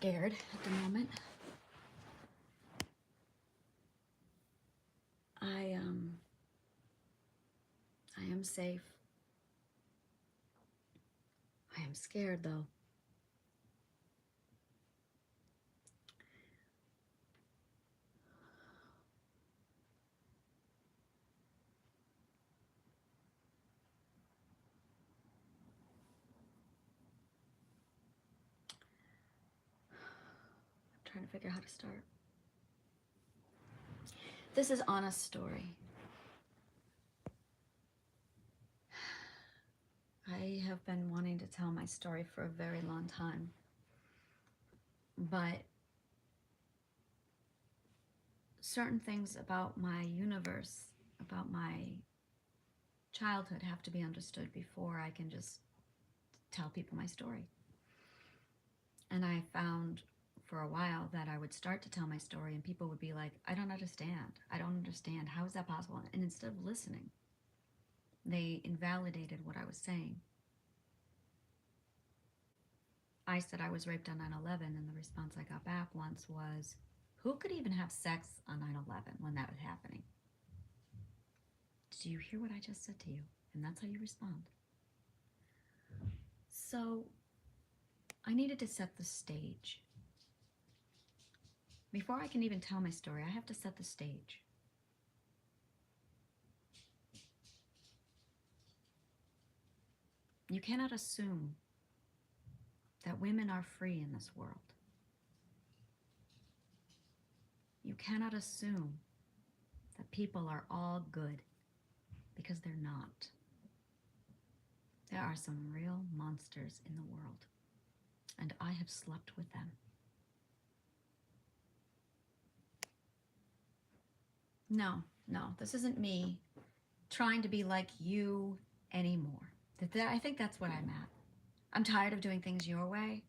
scared at the moment. I am safe. I am scared though. I'm trying to figure out how to start. This is Anna's story. I have been wanting to tell my story for a very long time, but certain things about my universe, about my childhood, have to be understood before I can just tell people my story. And I found for a while that I would start to tell my story and people would be like, I don't understand. I don't understand. How is that possible? And instead of listening, they invalidated what I was saying. I said I was raped on 9/11, and the response I got back once was, who could even have sex on 9/11 when that was happening? Do you hear what I just said to you? And that's how you respond. So I needed to set the stage. Before I can even tell my story, I have to set the stage. You cannot assume that women are free in this world. You cannot assume that people are all good, because they're not. There are some real monsters in the world, and I have slept with them. No, this isn't me trying to be like you anymore. I think that's what I'm at. I'm tired of doing things your way,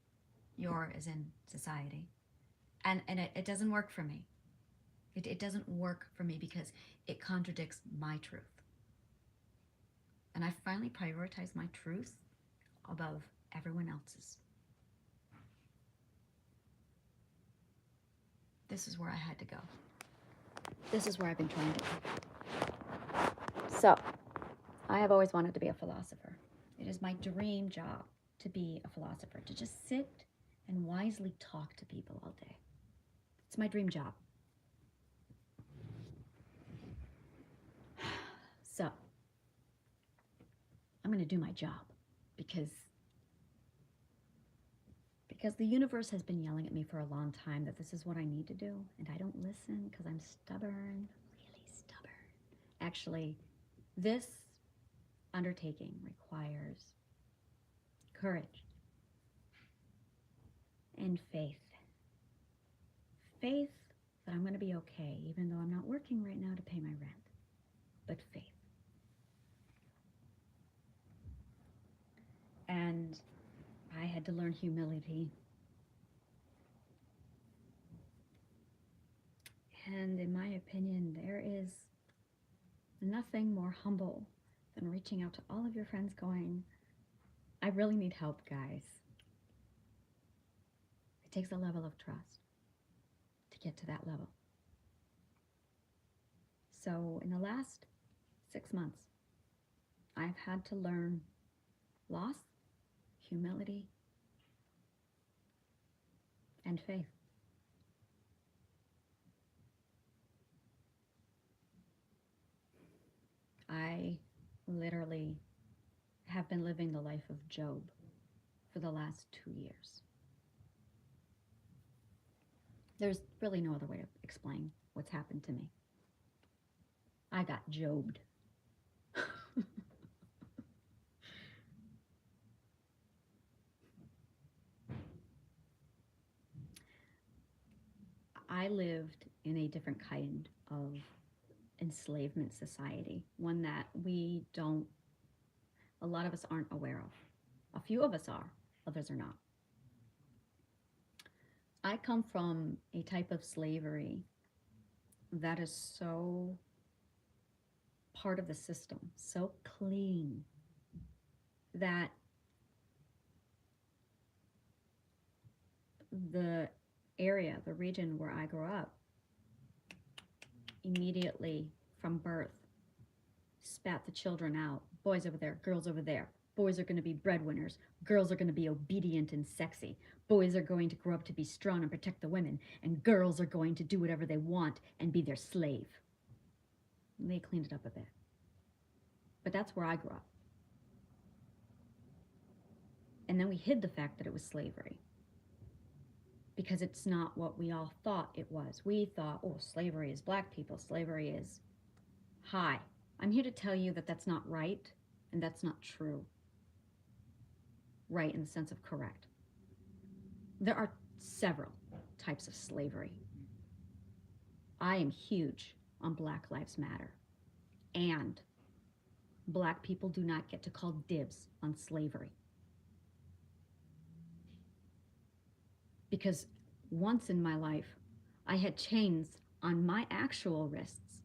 your as in society, and it doesn't work for me. It doesn't work for me because it contradicts my truth. And I finally prioritize my truth above everyone else's. This is where I had to go. This is where I've been trying to go. So, I have always wanted to be a philosopher. It is my dream job to be a philosopher, to just sit and wisely talk to people all day. It's my dream job. So, I'm going to do my job because the universe has been yelling at me for a long time that this is what I need to do, and I don't listen because I'm stubborn, really stubborn. Actually, this undertaking requires courage and faith. Faith that I'm going to be okay, even though I'm not working right now to pay my rent, but faith. And I had to learn humility. And in my opinion, there is nothing more humble than reaching out to all of your friends going, I really need help, guys. It takes a level of trust to get to that level. So in the last 6 months, I've had to learn loss, humility, and faith. I literally have been living the life of Job for the last 2 years. There's really no other way to explain what's happened to me. I got Jobbed. I lived in a different kind of enslavement society, one that a lot of us aren't aware of. A few of us are, others are not. I come from a type of slavery that is so part of the system, so clean, that the area, the region where I grew up, immediately from birth, spat the children out. Boys over there, girls over there. Boys are going to be breadwinners. Girls are going to be obedient and sexy. Boys are going to grow up to be strong and protect the women. And girls are going to do whatever they want and be their slave. And they cleaned it up a bit. But that's where I grew up. And then we hid the fact that it was slavery, because it's not what we all thought it was. We thought, oh, slavery is black people. Slavery is high. I'm here to tell you that that's not right, and that's not true. Right in the sense of correct. There are several types of slavery. I am huge on Black Lives Matter. And black people do not get to call dibs on slavery. Because once in my life, I had chains on my actual wrists,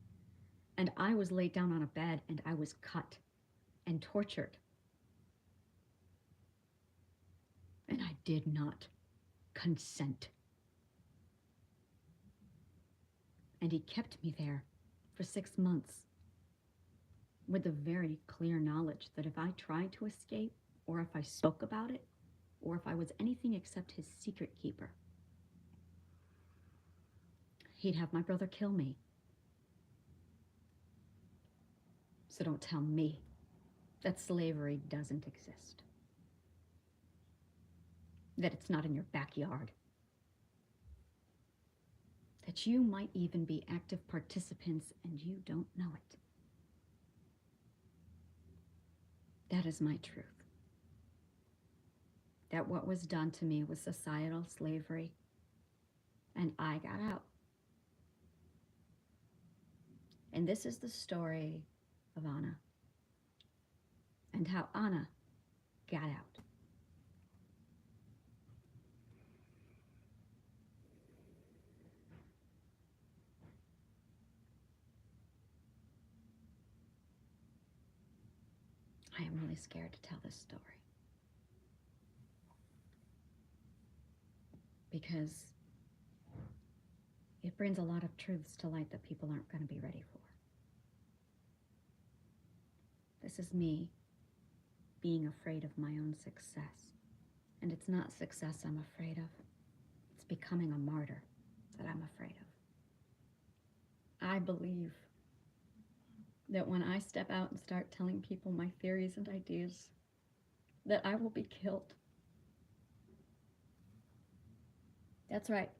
and I was laid down on a bed and I was cut and tortured. And I did not consent. And he kept me there for 6 months with the very clear knowledge that if I tried to escape, or if I spoke about it, or if I was anything except his secret keeper, he'd have my brother kill me. So don't tell me that slavery doesn't exist, that it's not in your backyard, that you might even be active participants and you don't know it. That is my truth. That what was done to me was societal slavery, and I got out. And this is the story of Anna, and how Anna got out. I am really scared to tell this story, because it brings a lot of truths to light that people aren't going to be ready for. This is me being afraid of my own success. And it's not success I'm afraid of. It's becoming a martyr that I'm afraid of. I believe that when I step out and start telling people my theories and ideas, that I will be killed. That's right.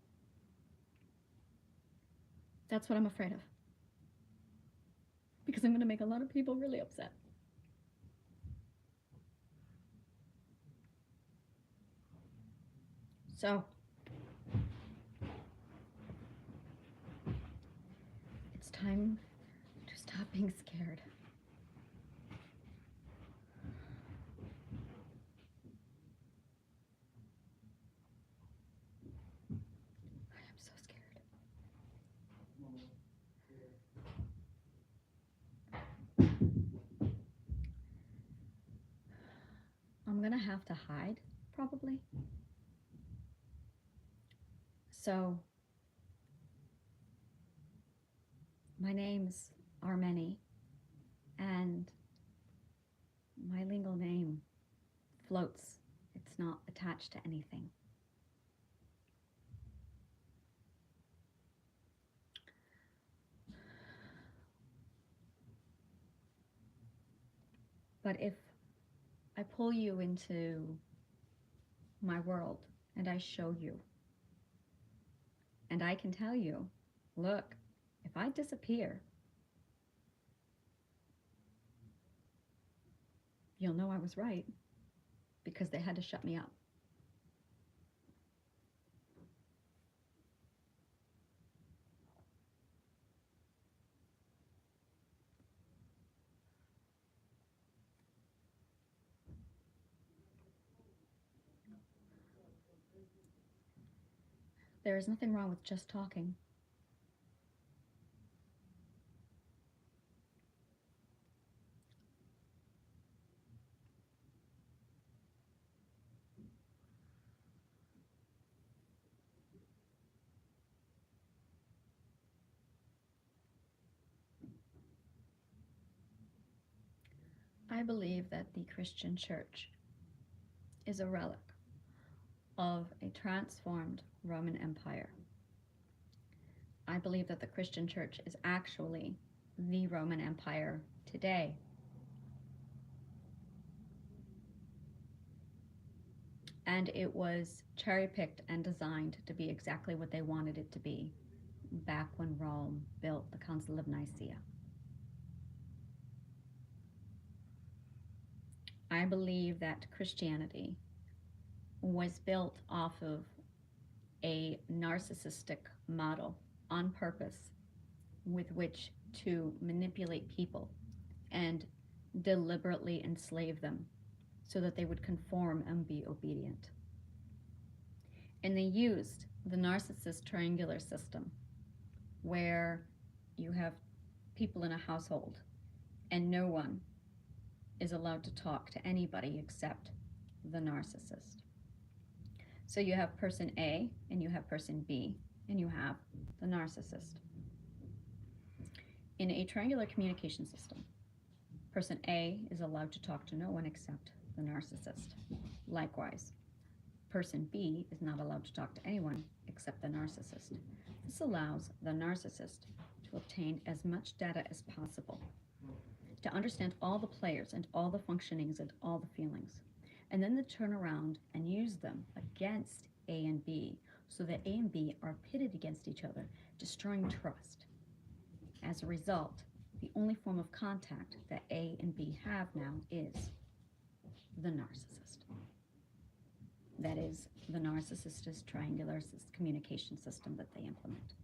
That's what I'm afraid of. Because I'm going to make a lot of people really upset. So, it's time to stop being scared. I am so scared. I'm going to have to hide, probably. So, my name's Armeni, and my legal name floats. It's not attached to anything. But if I pull you into my world and I show you, and I can tell you, look, if I disappear, you'll know I was right, because they had to shut me up. There is nothing wrong with just talking. I believe that the Christian church is a relic of a transformed Roman Empire. I believe that the Christian church is actually the Roman Empire today. And it was cherry-picked and designed to be exactly what they wanted it to be back when Rome built the Council of Nicaea. I believe that Christianity was built off of a narcissistic model on purpose with which to manipulate people and deliberately enslave them so that they would conform and be obedient. And they used the narcissist triangular system where you have people in a household and no one is allowed to talk to anybody except the narcissist. So you have person A and you have person B and you have the narcissist. In a triangular communication system, person A is allowed to talk to no one except the narcissist. Likewise, person B is not allowed to talk to anyone except the narcissist. This allows the narcissist to obtain as much data as possible, to understand all the players and all the functionings and all the feelings, and then to turn around and use them against A and B so that A and B are pitted against each other, destroying trust. As a result, the only form of contact that A and B have now is the narcissist. That is the narcissist's triangular communication system that they implement.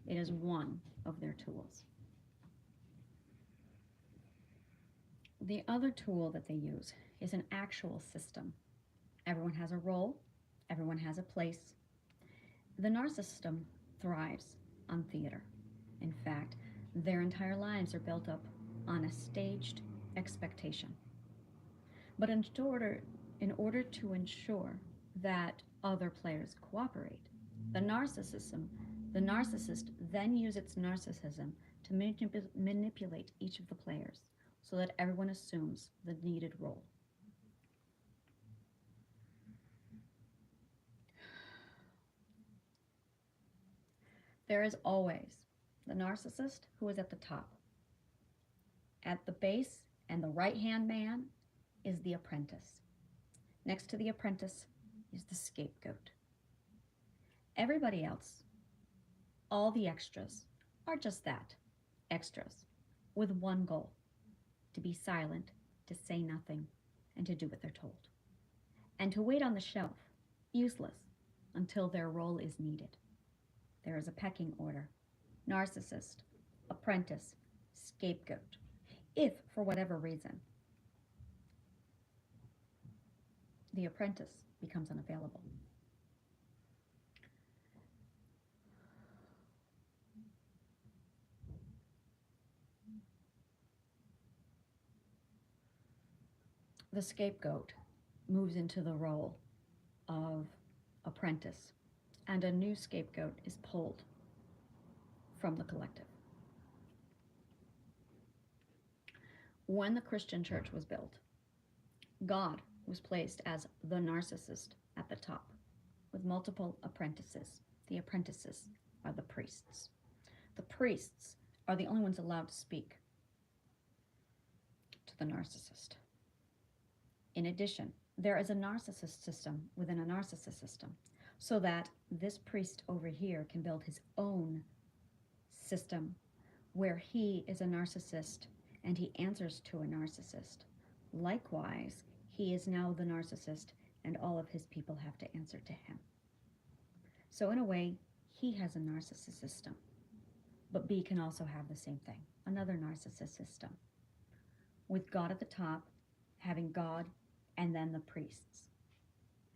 It is one of their tools. The other tool that they use is an actual system. Everyone has a role, everyone has a place. The narcissism thrives on theater. In fact, their entire lives are built up on a staged expectation. But in order to ensure that other players cooperate, the narcissist then uses its narcissism to manipulate each of the players so that everyone assumes the needed role. There is always the narcissist who is at the top. At the base and the right-hand man is the apprentice. Next to the apprentice is the scapegoat. Everybody else, all the extras, are just that, extras, with one goal: to be silent, to say nothing, and to do what they're told. And to wait on the shelf, useless, until their role is needed. There is a pecking order: narcissist, apprentice, scapegoat. If, for whatever reason, the apprentice becomes unavailable, the scapegoat moves into the role of apprentice, and a new scapegoat is pulled from the collective. When the Christian church was built, God was placed as the narcissist at the top, with multiple apprentices. The apprentices are the priests. The priests are the only ones allowed to speak to the narcissist. In addition, there is a narcissist system within a narcissist system, so that this priest over here can build his own system where he is a narcissist and he answers to a narcissist. Likewise, he is now the narcissist and all of his people have to answer to him. So in a way, he has a narcissist system. But B can also have the same thing, another narcissist system, with God at the top, having God and then the priests,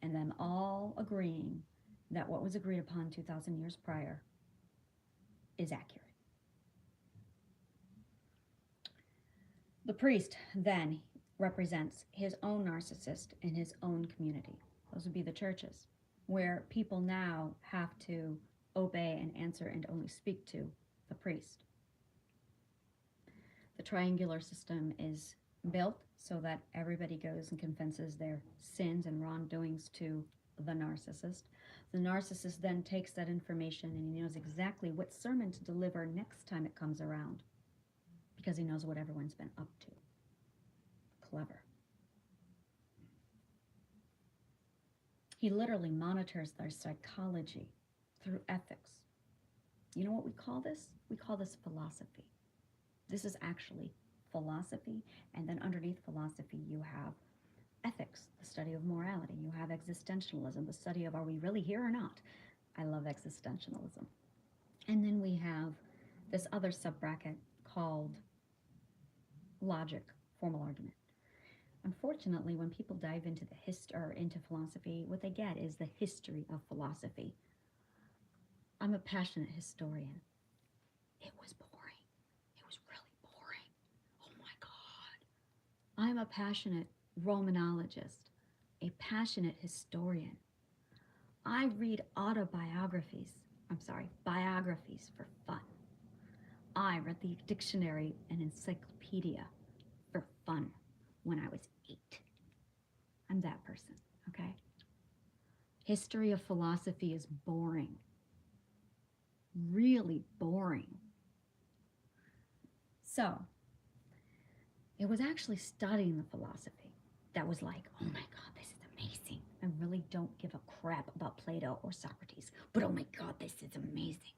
and them all agreeing that what was agreed upon 2,000 years prior is accurate. The priest then represents his own narcissist in his own community. Those would be the churches, where people now have to obey and answer and only speak to the priest. The triangular system is built so that everybody goes and confesses their sins and wrongdoings to the narcissist. The narcissist then takes that information and he knows exactly what sermon to deliver next time it comes around because he knows what everyone's been up to. Clever. He literally monitors their psychology through ethics. You know what we call this? We call this philosophy. This is actually philosophy, and then underneath philosophy you have ethics, the study of morality. You have existentialism, the study of are we really here or not? I love existentialism. And then we have this other subbracket called logic, formal argument. Unfortunately, when people dive into into philosophy, what they get is the history of philosophy. I'm a passionate historian. It was boring. It was really boring. Oh my God. I'm a passionate Romanologist, a passionate historian. I read biographies for fun. I read the dictionary and encyclopedia for fun when I was 8. I'm that person, okay? History of philosophy is boring. Really boring. So, it was actually studying the philosophy that was like, oh my God, this is amazing. I really don't give a crap about Plato or Socrates, but oh my God, this is amazing.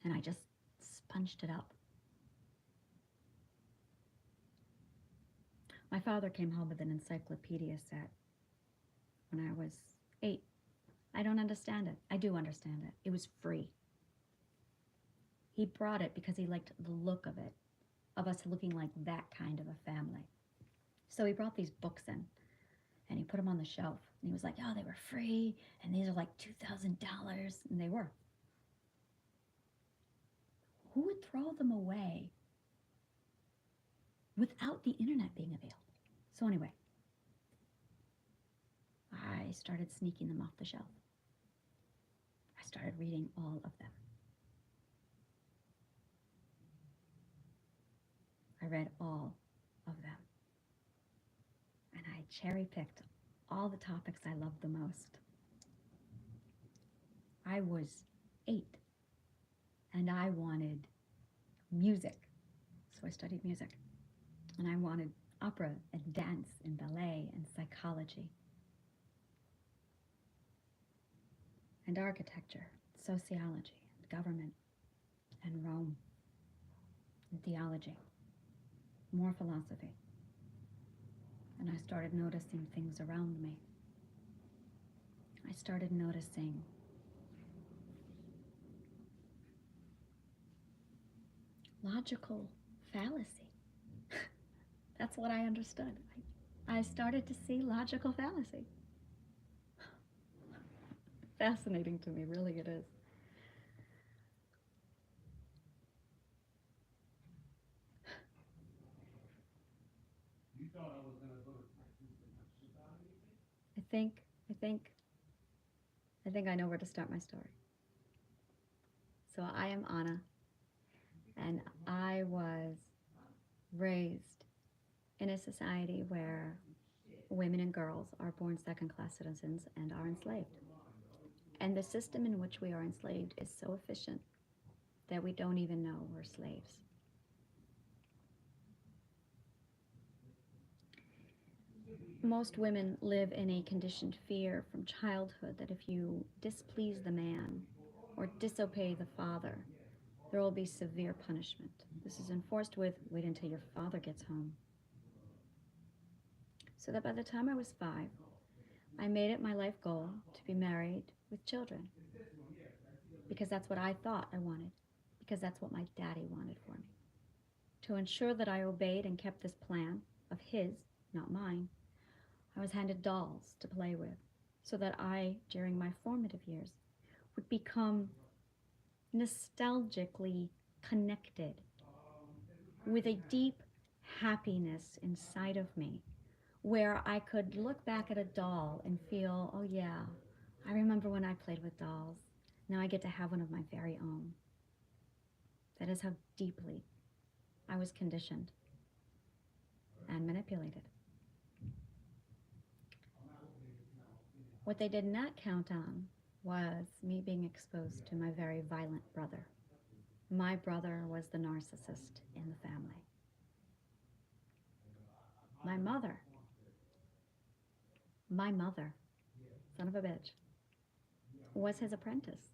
And I just sponged it up. My father came home with an encyclopedia set when I was 8. I don't understand it. I do understand it. It was free. He brought it because he liked the look of it, of us looking like that kind of a family. So he brought these books in and he put them on the shelf. And he was like, oh, they were free and these are like $2,000. And they were. Who would throw them away without the internet being available? So anyway, I started sneaking them off the shelf. I started reading all of them. I read all of them. And I cherry-picked all the topics I loved the most. I was 8, and I wanted music. So I studied music. And I wanted opera and dance and ballet and psychology and architecture, sociology, and government, and Rome, and theology, more philosophy. And I started noticing things around me. I started noticing logical fallacy. That's what I understood. I started to see logical fallacy. Fascinating to me, really it is. You thought I was gonna go to practice and not shit on anything? I think I know where to start my story. So I am Anna, and I was raised in a society where women and girls are born second-class citizens and are enslaved. And the system in which we are enslaved is so efficient that we don't even know we're slaves. Most women live in a conditioned fear from childhood that if you displease the man or disobey the father, there will be severe punishment. This is enforced with wait until your father gets home. So that by the time I was 5, I made it my life goal to be married with children. Because that's what I thought I wanted. Because that's what my daddy wanted for me. To ensure that I obeyed and kept this plan of his, not mine, I was handed dolls to play with so that I, during my formative years, would become nostalgically connected with a deep happiness inside of me where I could look back at a doll and feel, oh yeah, I remember when I played with dolls. Now I get to have one of my very own. That is how deeply I was conditioned. and manipulated. What they did not count on was me being exposed to my very violent brother. My brother was the narcissist in the family. My mother, son of a bitch, was his apprentice.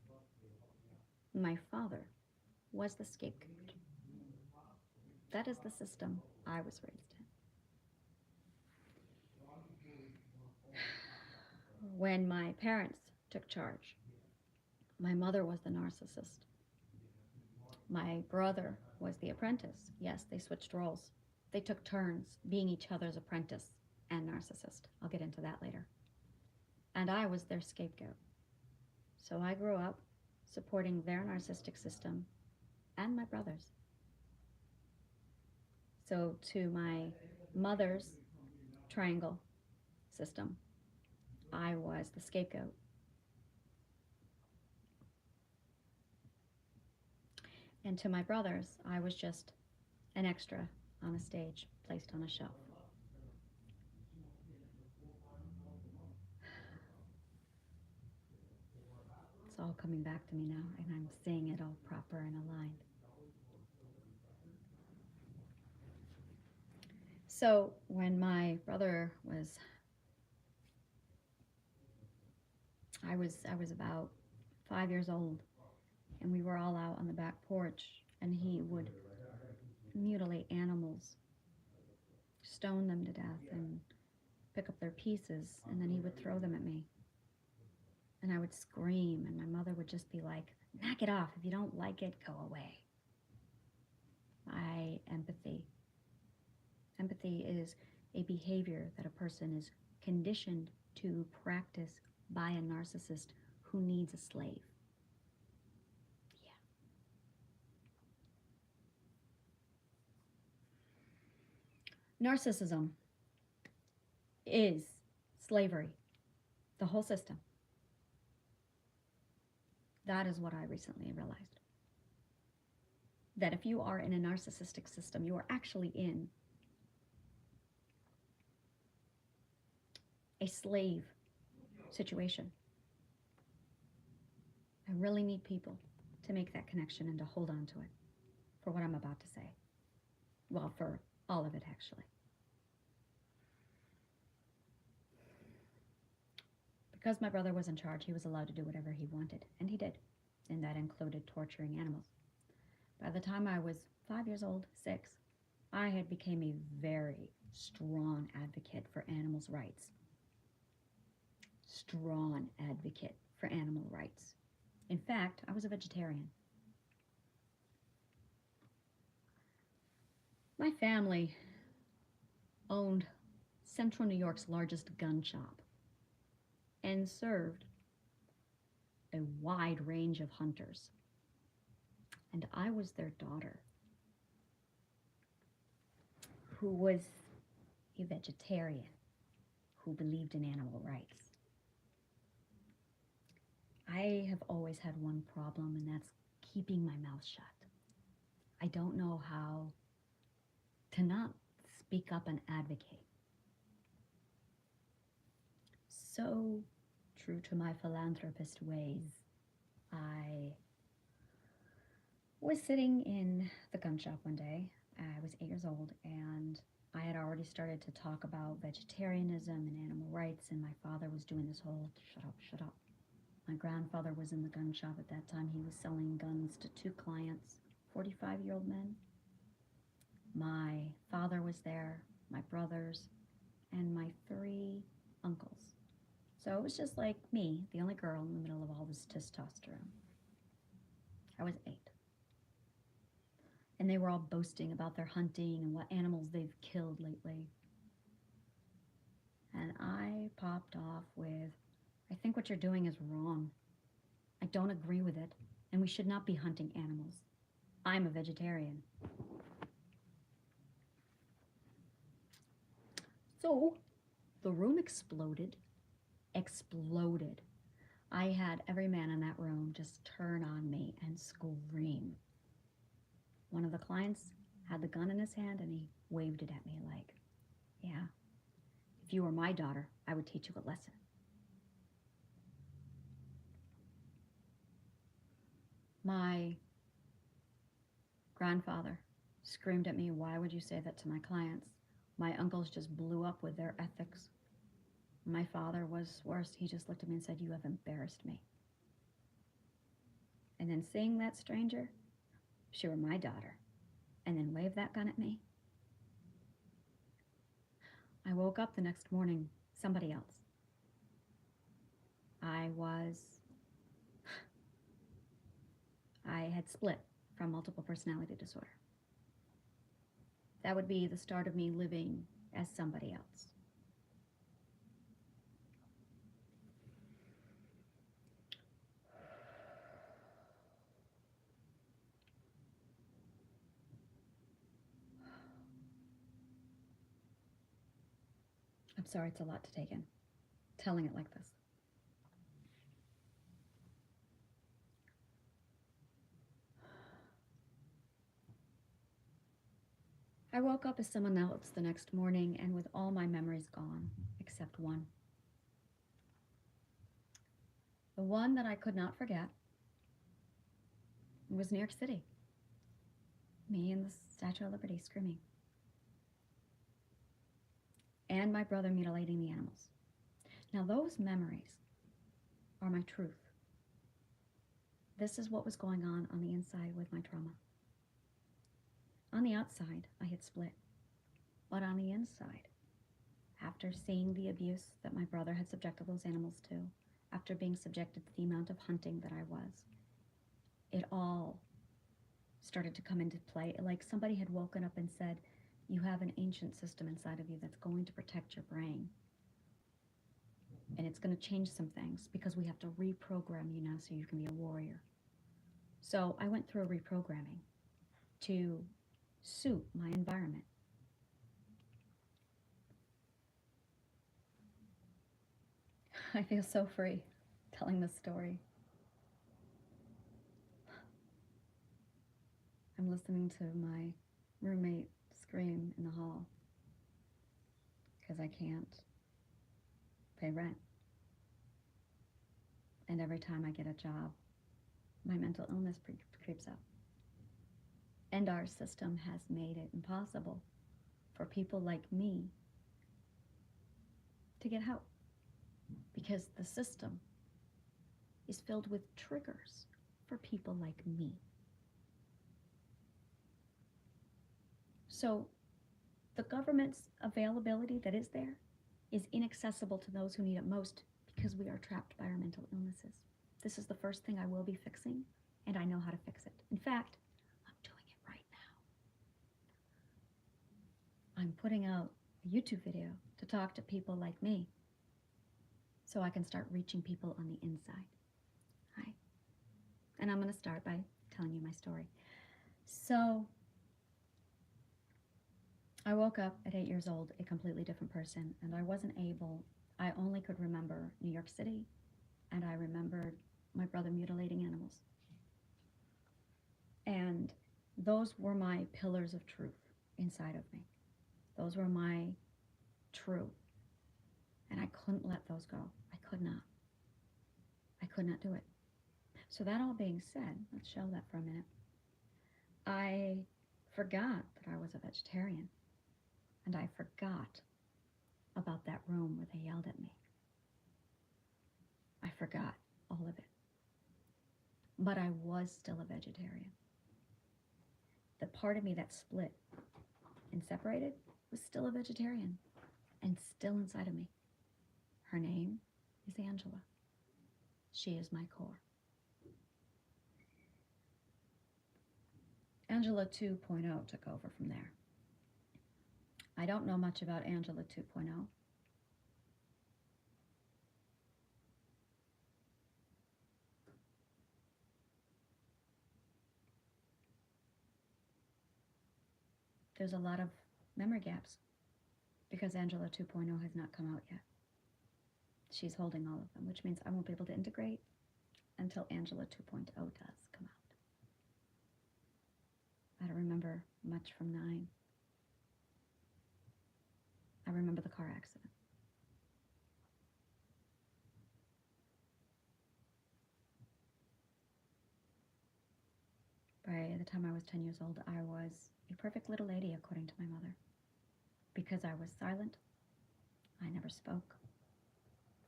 My father was the scapegoat. That is the system I was raised in. When my parents took charge, my mother was the narcissist. My brother was the apprentice. Yes, they switched roles. They took turns being each other's apprentice and narcissist. I'll get into that later. And I was their scapegoat. So I grew up supporting their narcissistic system and my brother's. So to my mother's triangle system, I was the scapegoat. And to my brothers, I was just an extra on a stage placed on a shelf. It's all coming back to me now, and I'm seeing it all proper and aligned. So when my brother was, I was about 5 years old, and we were all out on the back porch, and he would mutilate animals, stone them to death, and pick up their pieces, and then he would throw them at me. And I would scream, and my mother would just be like, knock it off. If you don't like it, go away. Empathy. Empathy is a behavior that a person is conditioned to practice by a narcissist who needs a slave. Yeah. Narcissism is slavery, the whole system. That is what I recently realized. That if you are in a narcissistic system, you are actually in a slave situation. I really need people to make that connection and to hold on to it for what I'm about to say. Well, for all of it, actually. Because my brother was in charge, he was allowed to do whatever he wanted, and he did, and that included torturing animals. By the time I was 5 years old, 6, I had become a very strong advocate for animals' rights. Strong advocate for animal rights. In fact, I was a vegetarian. My family owned Central New York's largest gun shop and served a wide range of hunters. And I was their daughter, who was a vegetarian, who believed in animal rights. I have always had one problem, and that's keeping my mouth shut. I don't know how to not speak up and advocate. So, true to my philanthropist ways, I was sitting in the gun shop one day. I was 8 years old, and I had already started to talk about vegetarianism and animal rights, and my father was doing this whole shut up, shut up. My grandfather was in the gun shop at that time. He was selling guns to 2 clients, 45-year-old men. My father was there, my brothers, and my 3 uncles. So it was just like me, the only girl in the middle of all this testosterone. I was 8. And they were all boasting about their hunting and what animals they've killed lately. And I popped off with, I think what you're doing is wrong. I don't agree with it, and we should not be hunting animals. I'm a vegetarian. So the room exploded. I had every man in that room just turn on me and scream. One of the clients had the gun in his hand, and he waved it at me like, Yeah. If you were my daughter, I would teach you a lesson. My grandfather screamed at me, "Why would you say that to my clients?" My uncles just blew up with their ethics. My father was worse. He just looked at me and said, "You have embarrassed me." And then seeing that stranger, if she were my daughter, and then wave that gun at me, I woke up the next morning somebody else. I had split from multiple personality disorder. That would be the start of me living as somebody else. I'm sorry, it's a lot to take in, telling it like this. I woke up as someone else the next morning and with all my memories gone, except one. The one that I could not forget was New York City. Me and the Statue of Liberty screaming. And my brother mutilating the animals. Now those memories are my truth. This is what was going on the inside with my trauma. On the outside, I had split. But on the inside, after seeing the abuse that my brother had subjected those animals to, after being subjected to the amount of hunting that I was, it all started to come into play. Like somebody had woken up and said, you have an ancient system inside of you that's going to protect your brain. And it's going to change some things because we have to reprogram you now so you can be a warrior. So I went through a reprogramming to suit my environment. I feel so free telling this story. I'm listening to my roommate scream in the hall because I can't pay rent. And every time I get a job, my mental illness creeps up. And our system has made it impossible for people like me to get help because the system is filled with triggers for people like me. So the government's availability that is there is inaccessible to those who need it most because we are trapped by our mental illnesses. This is the first thing I will be fixing, and I know how to fix it. In fact, I'm doing it right now. I'm putting out a YouTube video to talk to people like me so I can start reaching people on the inside. Hi. And I'm going to start by telling you my story. So I woke up at 8 years old, a completely different person, and I only could remember New York City, and I remembered my brother mutilating animals. And those were my pillars of truth inside of me. Those were my true. And I couldn't let those go. I could not. I could not do it. So that all being said, let's show that for a minute. I forgot that I was a vegetarian. And I forgot about that room where they yelled at me. I forgot all of it. But I was still a vegetarian. The part of me that split and separated was still a vegetarian and still inside of me. Her name is Angela. She is my core. Angela 2.0 took over from there. I don't know much about Angela 2.0. There's a lot of memory gaps because Angela 2.0 has not come out yet. She's holding all of them, which means I won't be able to integrate until Angela 2.0 does come out. I don't remember much from 9. I remember the car accident. By the time I was 10 years old, I was a perfect little lady, according to my mother. Because I was silent, I never spoke.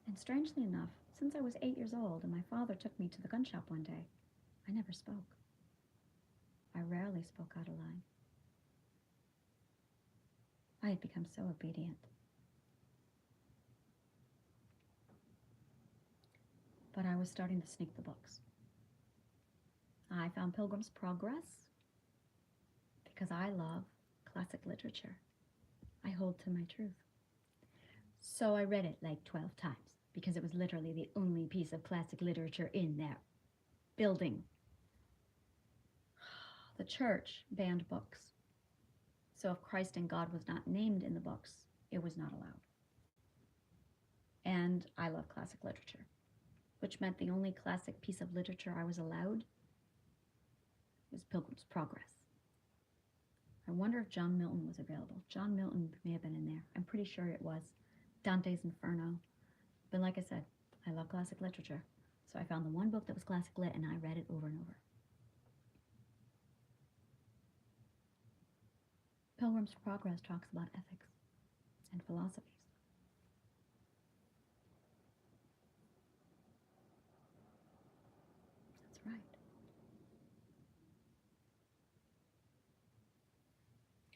And strangely enough, since I was 8 years old and my father took me to the gun shop one day, I never spoke. I rarely spoke out of line. I had become so obedient. But I was starting to sneak the books. I found Pilgrim's Progress because I love classic literature. I hold to my truth. So I read it like 12 times because it was literally the only piece of classic literature in that building. The church banned books. So if Christ and God was not named in the books, it was not allowed. And I love classic literature, which meant the only classic piece of literature I was allowed was Pilgrim's Progress. I wonder if John Milton was available. John Milton may have been in there. I'm pretty sure it was. Dante's Inferno. But like I said, I love classic literature. So I found the one book that was classic lit and I read it over and over. Pilgrim's Progress talks about ethics and philosophies. That's right.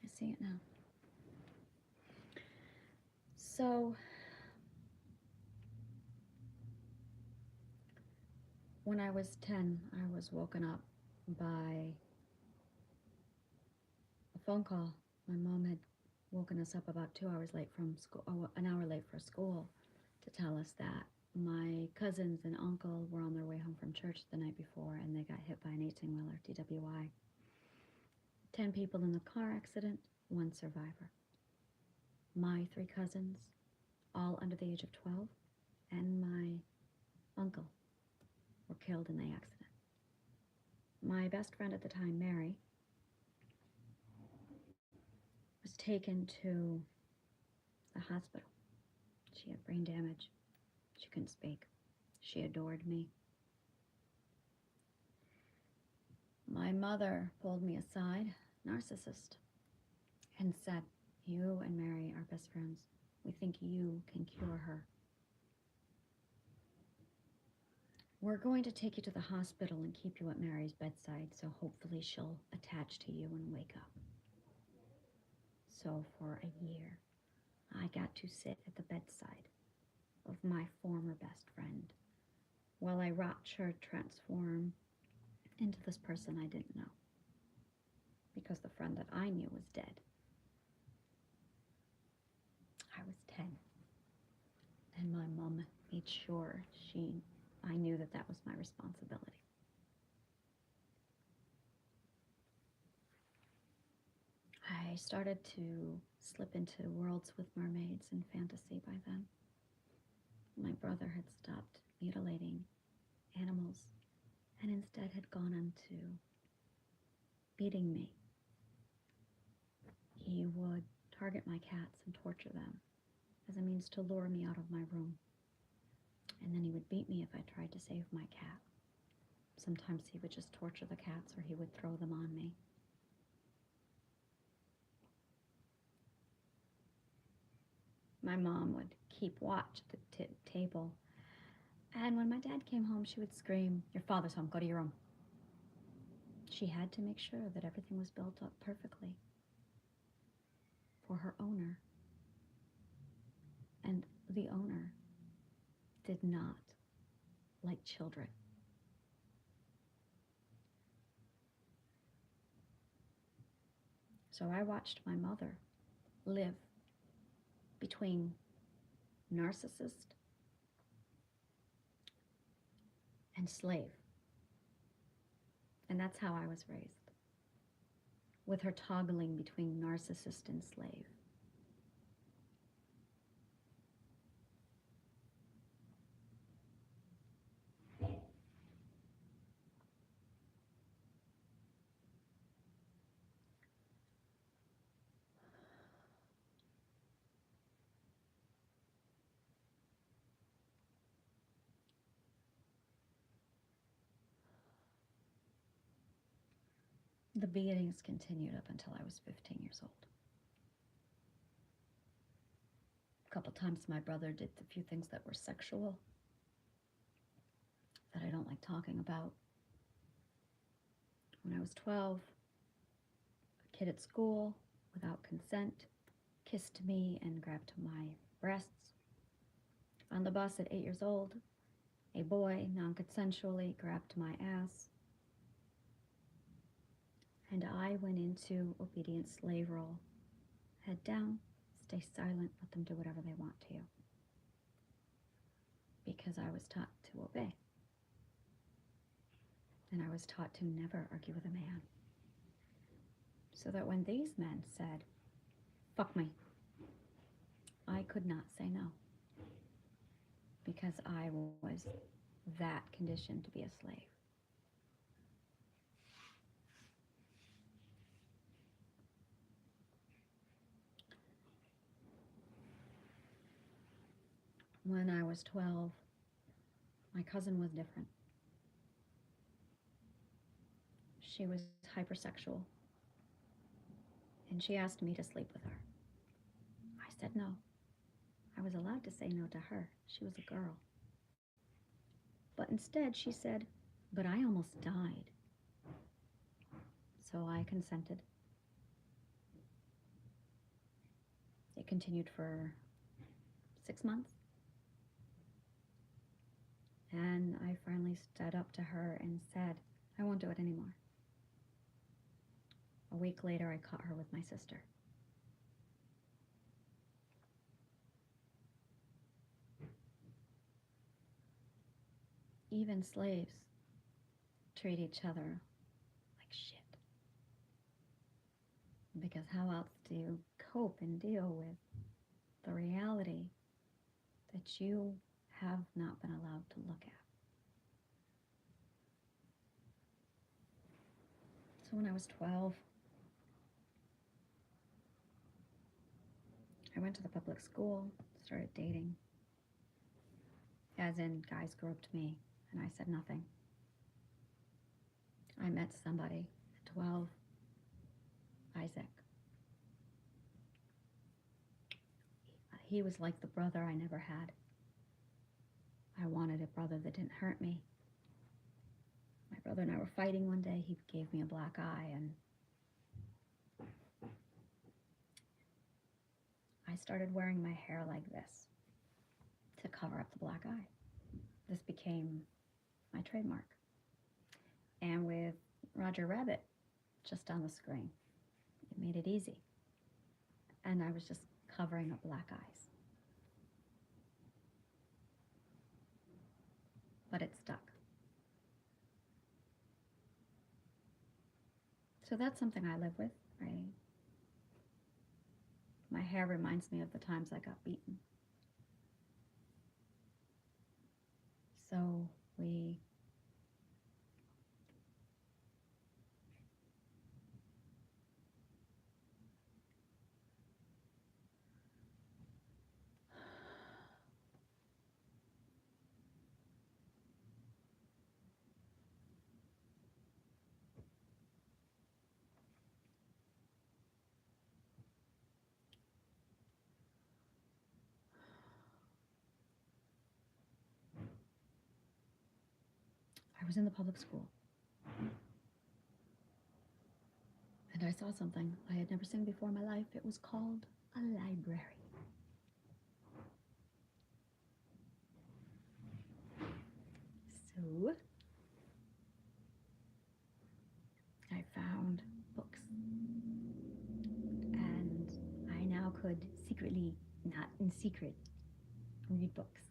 I see it now. So, when I was 10, I was woken up by a phone call. My mom had woken us up about 2 hours late from school, an hour late for school, to tell us that my cousins and uncle were on their way home from church the night before and they got hit by an 18-wheeler, DWI. 10 people in the car accident, 1 survivor. My 3 cousins, all under the age of 12, and my uncle were killed in the accident. My best friend at the time, Mary, was taken to the hospital. She had brain damage. She couldn't speak. She adored me. My mother pulled me aside, narcissist, and said, "You and Mary are best friends. We think you can cure her. We're going to take you to the hospital and keep you at Mary's bedside, so hopefully she'll attach to you and wake up." So for a year, I got to sit at the bedside of my former best friend while I watched her transform into this person I didn't know, because the friend that I knew was dead. I was 10, and my mom made sure I knew that that was my responsibility. I started to slip into worlds with mermaids and fantasy by then. My brother had stopped mutilating animals and instead had gone on to beating me. He would target my cats and torture them as a means to lure me out of my room. And then he would beat me if I tried to save my cat. Sometimes he would just torture the cats or he would throw them on me. My mom would keep watch at the table. And when my dad came home, she would scream, "Your father's home, go to your room." She had to make sure that everything was built up perfectly for her owner. And the owner did not like children. So I watched my mother live between narcissist and slave. And that's how I was raised, with her toggling between narcissist and slave. The beatings continued up until I was 15 years old. A couple times my brother did a few things that were sexual that I don't like talking about. When I was 12, a kid at school, without consent, kissed me and grabbed my breasts. On the bus at 8 years old, a boy non-consensually grabbed my ass. And I went into obedient slave role. Head down, stay silent, let them do whatever they want to you. Because I was taught to obey. And I was taught to never argue with a man. So that when these men said, fuck me, I could not say no. Because I was that conditioned to be a slave. When I was 12, my cousin was different. She was hypersexual, and she asked me to sleep with her. I said no. I was allowed to say no to her. She was a girl. But instead she said, but I almost died. So I consented. It continued for 6 months. And I finally stood up to her and said, I won't do it anymore. A week later, I caught her with my sister. Even slaves treat each other like shit. Because how else do you cope and deal with the reality that you have not been allowed to look at? So when I was 12, I went to the public school, started dating. As in, guys grew up to me, and I said nothing. I met somebody at 12, Isaac. He was like the brother I never had. I wanted a brother that didn't hurt me. My brother and I were fighting one day. He gave me a black eye, and I started wearing my hair like this to cover up the black eye. This became my trademark. And with Roger Rabbit just on the screen, it made it easy. And I was just covering up black eyes. But it stuck. So that's something I live with. My hair reminds me of the times I got beaten. So I was in the public school. And I saw something I had never seen before in my life. It was called a library. So I found books. And I now could secretly, not in secret, read books.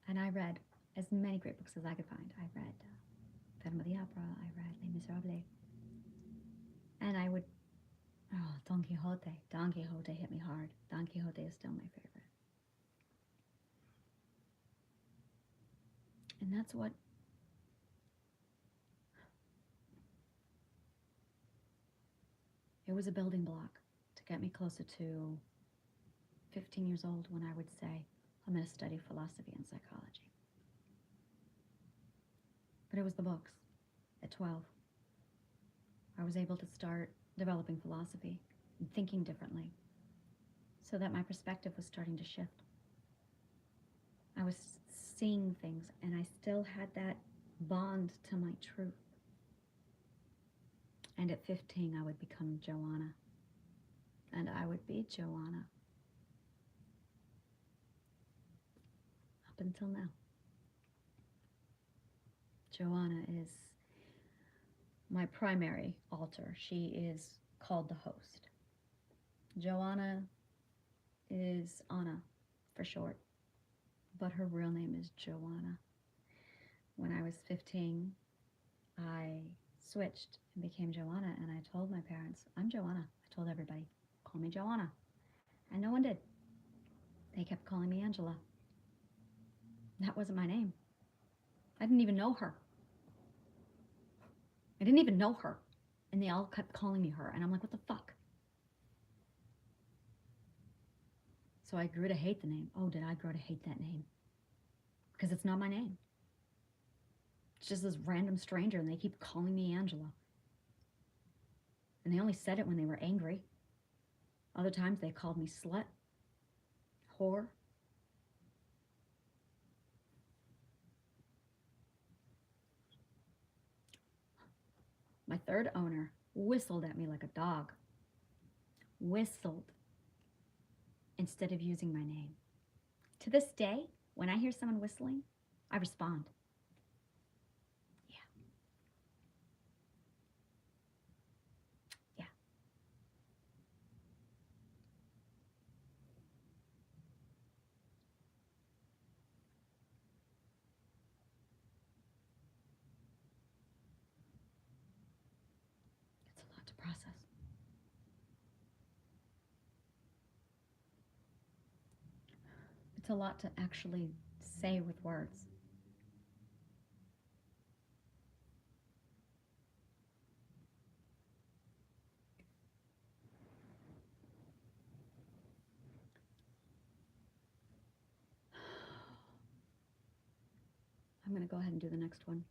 And I read as many great books as I could find. I read Phantom of the Opera. I read Les Miserables. And I would, Don Quixote. Don Quixote hit me hard. Don Quixote is still my favorite. And that's what it was, a building block to get me closer to 15 years old when I would say, I'm going to study philosophy and psychology. But it was the books at 12. I was able to start developing philosophy and thinking differently so that my perspective was starting to shift. I was seeing things and I still had that bond to my truth. And at 15, I would become Joanna. And I would be Joanna up until now. Joanna is my primary alter. She is called the host. Joanna is Anna for short, but her real name is Joanna. When I was 15, I switched and became Joanna, and I told my parents, I'm Joanna. I told everybody, call me Joanna. And no one did. They kept calling me Angela. That wasn't my name. I didn't even know her. I didn't even know her. And they all kept calling me her. And I'm like, what the fuck? So I grew to hate the name. Oh, did I grow to hate that name? Because it's not my name. It's just this random stranger, and they keep calling me Angela. And they only said it when they were angry. Other times they called me slut, whore. My third owner whistled at me like a dog. Whistled instead of using my name. To this day, when I hear someone whistling, I respond. Yeah. Yeah. It's a lot to process. It's a lot to actually say with words. I'm going to go ahead and do the next one.